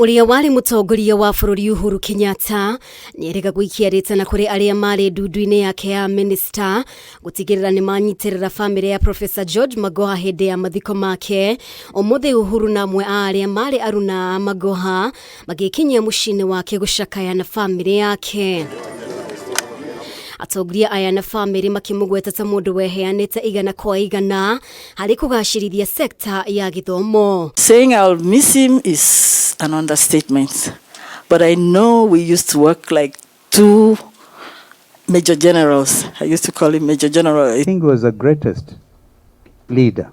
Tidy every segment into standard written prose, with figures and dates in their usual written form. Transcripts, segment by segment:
Uria wari mutongoria wa bururi Uhuru Kenyatta nierega gwikia ritana kuri aria mari ndudu-ini yake ya minista gutigirira ni manyitirira family ya Prof George Magoha hede ya mathiko make. Omuthe Uhuru na amwe aria mari Aruna Magoha magikinyia mucii wake gucakaya na family yake. Atongoria aya na family makimugweta ta mundu weheanite igana kwa igana hari kugashirithia sekta ya githomo. Saying I'll miss him is an understatement, but I know we used to work like two major generals. I used to call him Major General. I think he was the greatest leader,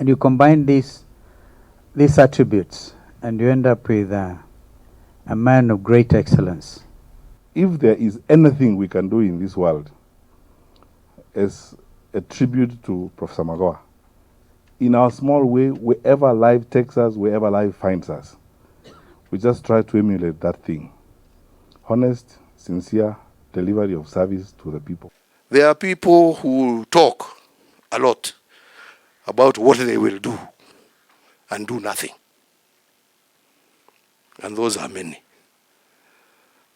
and you combine these attributes and you end up with a man of great excellence. If there is anything we can do in this world as a tribute to Professor Magoha, in our small way, wherever life takes us, wherever life finds us, we just try to emulate that thing. Honest, sincere delivery of service to the people. There are people who talk a lot about what they will do and do nothing. And those are many.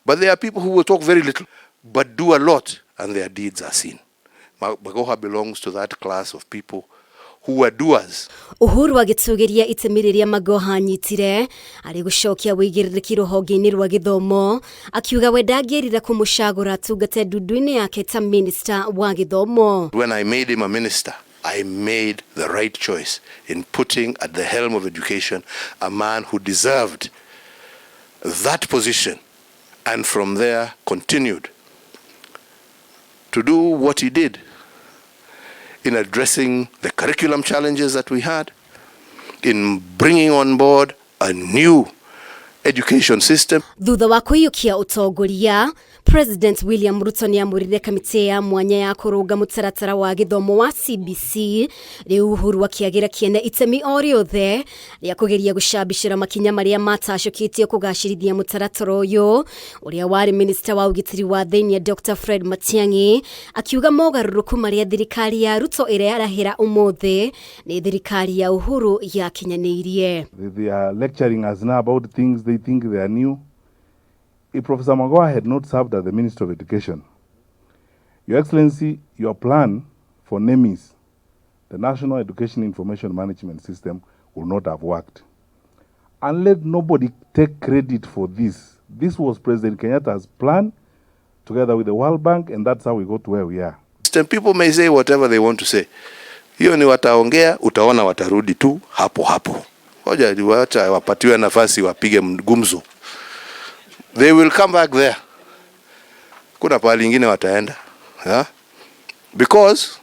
But there are people who will talk very little, but do a lot, and their deeds are seen. Magoha belongs to that class of people who are doers. Uhuru agitugeria itemiriria Magoha nyitire ari gucokia wigiriki ruhonge-ini rwa githomo akiuga we ndangirira kumucagura tungate ndudu-ini yake ta minister wa githomo. When I made him a minister, I made the right choice in putting at the helm of education a man who deserved that position, and from there continued to do what he did in addressing the curriculum challenges that we had, in bringing on board a new education system. Thutha wa kuyukia utongoria, President William Ruto ni amurire kamite ya mwanya ya kurunga mitaratara wa githomo wa CBC. Riu Uhuru akiagira kiene itemi oriothe ria kugeria gucambicira makinya maria matacukitio kugashirithia mitaratara uyu. Uria wari minista wa ugitiri wa thiini Dr Fred Matiang'i akiuga mogaruruku maria thirikari ya Ruto ire arahira umuthe ni thirikari ya Uhuru ya kinyanirie. They are lecturing us now about things they think they are new. If Professor Magoha had not served as the Minister of Education, Your Excellency, your plan for NEMIS, the National Education Information Management System, would not have worked. And let nobody take credit for this. This was President Kenyatta's plan, together with the World Bank, and that's how we got to where we are. People may say whatever they want to say. Hiyo ni wataongea, utaona watarudi tu hapo hapo. Hoja wacha wapatiwe nafasi wapige gumzo. They will come back there. Kuna pahali ingine wataenda. Because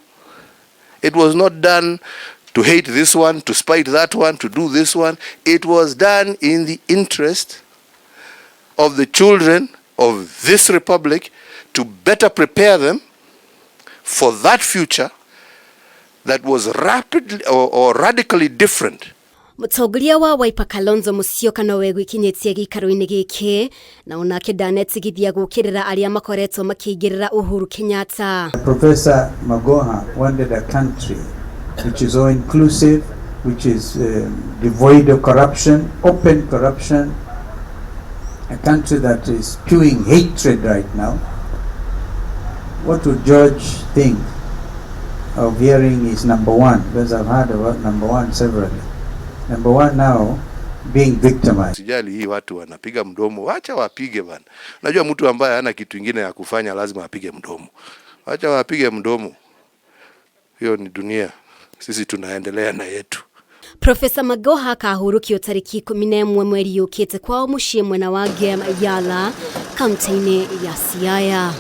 it was not done to hate this one, to spite that one, to do this one. It was done in the interest of the children of this republic to better prepare them for that future that was rapidly or radically different. Mutongoria wa Wiper Kalonzo Musyoka no we gwikinyitie gikaro-ini giki na onake ndanetigithia gukirira aria makoretwo makigirira Uhuru Kenyatta. Professor Magoha wanted a country which is all inclusive, which is devoid of corruption, open corruption, a country that is spewing hatred right now. What would George think of hearing his number one? Because I've heard about number one severally. Number one now being victimized. Sijali hii watu wanapiga mdomo, acha wapige bana. Unajua mtu ambaye hana kitu kingine ya kufanya lazima apige mdomo. Acha wapige mdomo. Hiyo ni dunia. Sisi tunaendelea na yetu. Professor Magoha kahurukio tariki 11 mweri yukite kwao mucii mwena wa Yala, kaunti-ini ya Siaya.